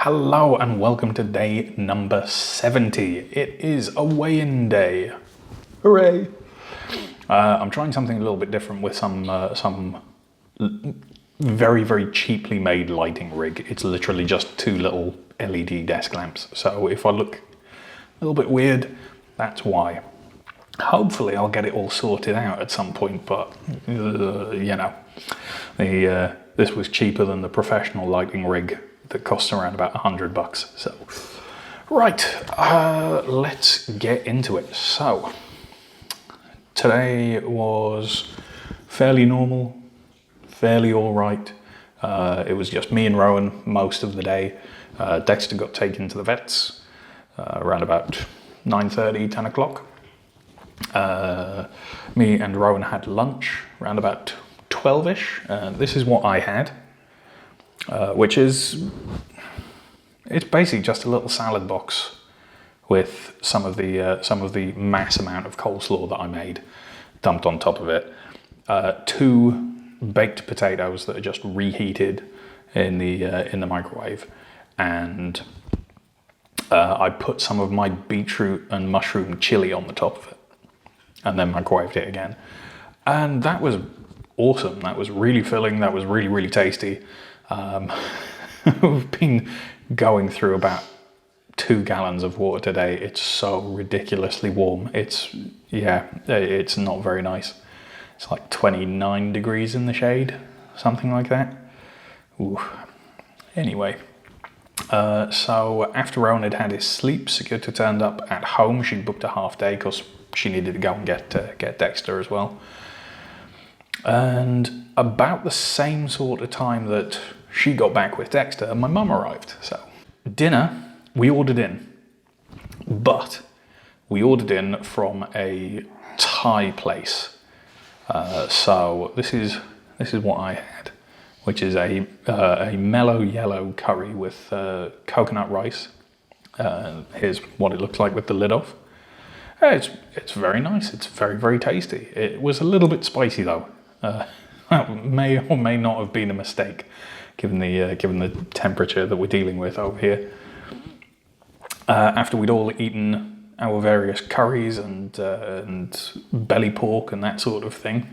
Hello and welcome to day number 70. It is a weigh-in day. Hooray! I'm trying something a little bit different with some very, very cheaply made lighting rig. It's literally just two little LED desk lamps. So if I look a little bit weird, that's why. Hopefully I'll get it all sorted out at some point, but you know, this was cheaper than the professional lighting rig that costs around about $100. So, right, let's get into it. So, today was fairly normal, fairly all right. It was just me and Rowan most of the day. Dexter got taken to the vets around about 9:30, 10 o'clock. Me and Rowan had lunch around about 12ish. This is what I had. Which is, it's basically just a little salad box with some of the mass amount of coleslaw that I made dumped on top of it. Two baked potatoes that are just reheated in the microwave, and I put some of my beetroot and mushroom chili on the top of it, and then microwaved it again. And that was awesome. That was really filling. That was really, really tasty. We've been going through about 2 gallons of water today. It's so ridiculously warm. It's not very nice. It's like 29 degrees in the shade, something like that. Ooh. Anyway, so after Rowan had his sleep, Security turned up at home. She booked a half day because she needed to go and get Dexter as well. And about the same sort of time that she got back with Dexter, my mum arrived. So dinner, we ordered in, but we ordered in from a Thai place. So this is what I had, which is a mellow yellow curry with coconut rice. Here's what it looks like with the lid off. It's very nice. It's very, very tasty. It was a little bit spicy though. That may or may not have been a mistake, given the temperature that we're dealing with over here. After we'd all eaten our various curries and belly pork and that sort of thing,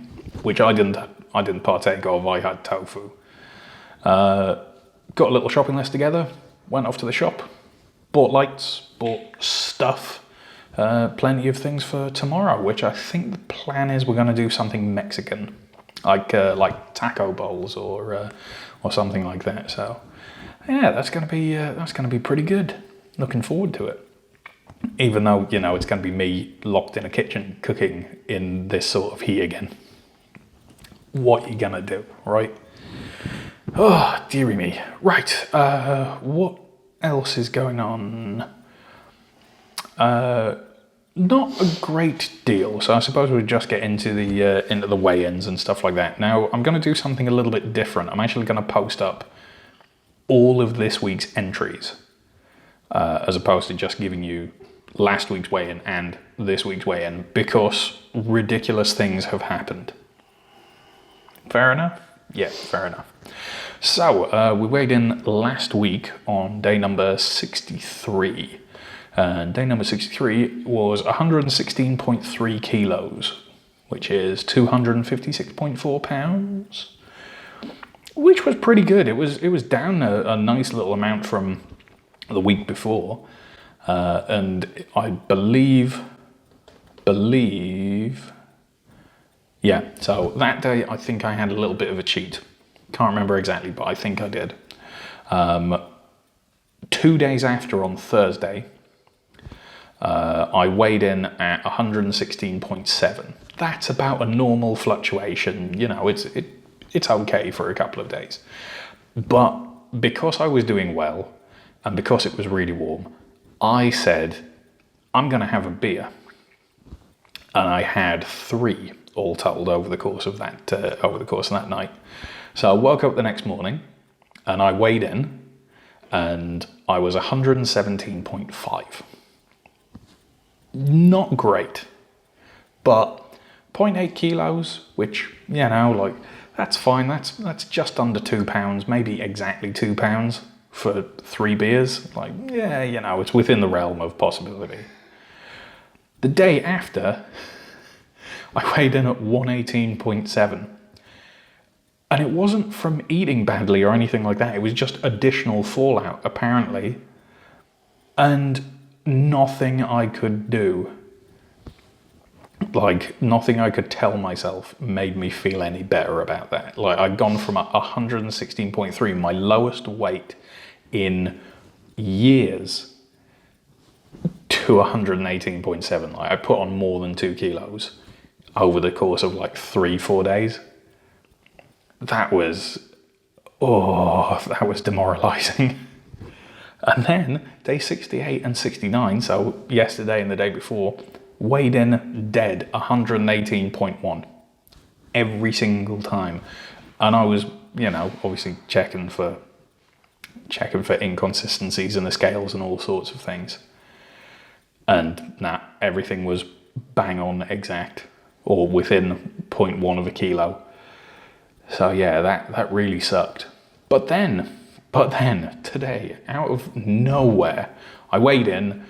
which I didn't partake of. I had tofu. Got a little shopping list together. Went off to the shop. Bought lights. Bought stuff. Plenty of things for tomorrow, which I think the plan is we're going to do something Mexican. Like taco bowls or something like that. So yeah, that's gonna be pretty good. Looking forward to it. Even though it's gonna be me locked in a kitchen cooking in this sort of heat again. What you gonna do, right? Oh dearie me. Right. What else is going on? Not a great deal, so I suppose we'll just get into the weigh-ins and stuff like that. Now, I'm going to do something a little bit different. I'm actually going to post up all of this week's entries, as opposed to just giving you last week's weigh-in and this week's weigh-in, because ridiculous things have happened. Fair enough? Yeah, fair enough. So, we weighed in last week on day number 63. And day number 63 was 116.3 kilos, which is 256.4 pounds, which was pretty good. It was down a nice little amount from the week before, and I believe, yeah. So that day I think I had a little bit of a cheat. Can't remember exactly, but I think I did. 2 days after, on Thursday, I weighed in at 116.7. That's about a normal fluctuation. It's okay for a couple of days. But because I was doing well, and because it was really warm, I said, I'm going to have a beer. And I had 3 all told over the course of that night. So I woke up the next morning, and I weighed in, and I was 117.5. Not great, but 0.8 kilos, which, that's fine. That's just under 2 pounds, maybe exactly 2 pounds. for 3 beers. Like, yeah, you know, it's within the realm of possibility. The day after, I weighed in at 118.7. And it wasn't from eating badly or anything like that. It was just additional fallout, apparently. And nothing I could do, like nothing I could tell myself made me feel any better about that. Like I'd gone from 116.3, my lowest weight in years, to 118.7. Like I put on more than 2 kilos over the course of like 3-4 days. That was demoralizing. And then day 68 and 69, so yesterday and the day before, weighed in dead 118.1 every single time. And I was, you know, obviously checking for inconsistencies in the scales and all sorts of things. And everything was bang on exact, or within 0.1 of a kilo. So yeah, that really sucked. But then today, out of nowhere, I weighed in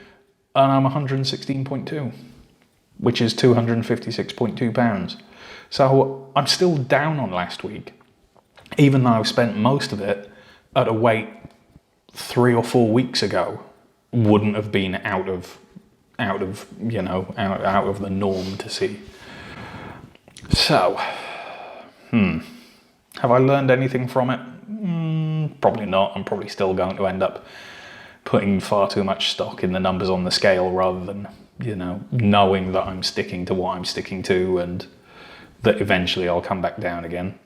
and I'm 116.2, which is 256.2 pounds. So I'm still down on last week, even though I've spent most of it at a weight 3 or 4 weeks ago wouldn't have been out of the norm to see. So, have I learned anything from it? Probably not. I'm probably still going to end up putting far too much stock in the numbers on the scale rather than, you know, knowing that I'm sticking to what I'm sticking to and that eventually I'll come back down again.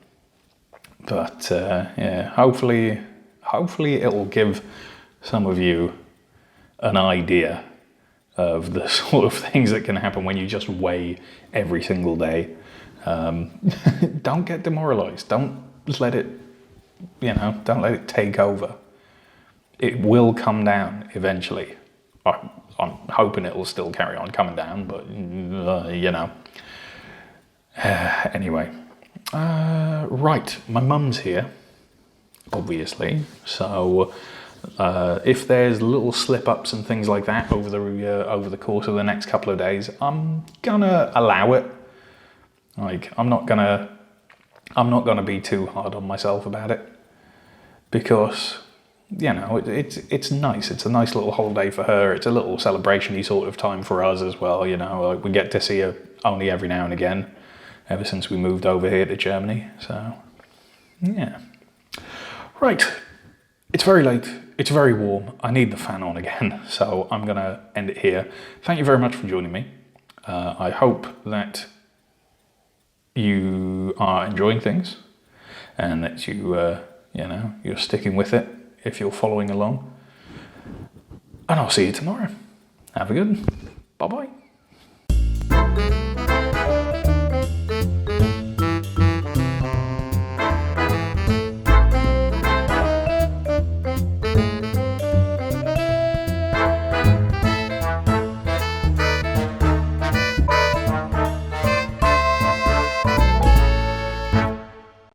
But yeah, hopefully it'll give some of you an idea of the sort of things that can happen when you just weigh every single day. Don't get demoralized. Don't let it take over. It will come down eventually. I'm hoping it will still carry on coming down, but you know. Anyway, right, my mum's here, obviously. So if there's little slip-ups and things like that over the course of the next couple of days, I'm gonna allow it. Like I'm not gonna be too hard on myself about it, because you know it's nice. It's a nice little holiday for her. It's a little celebration-y sort of time for us as well. You know, like we get to see her only every now and again, ever since we moved over here to Germany. So yeah, right. It's very late. It's very warm. I need the fan on again, so I'm gonna end it here. Thank you very much for joining me. I hope that you are enjoying things and that you're sticking with it if you're following along. And I'll see you tomorrow. Have a good one. Bye-bye.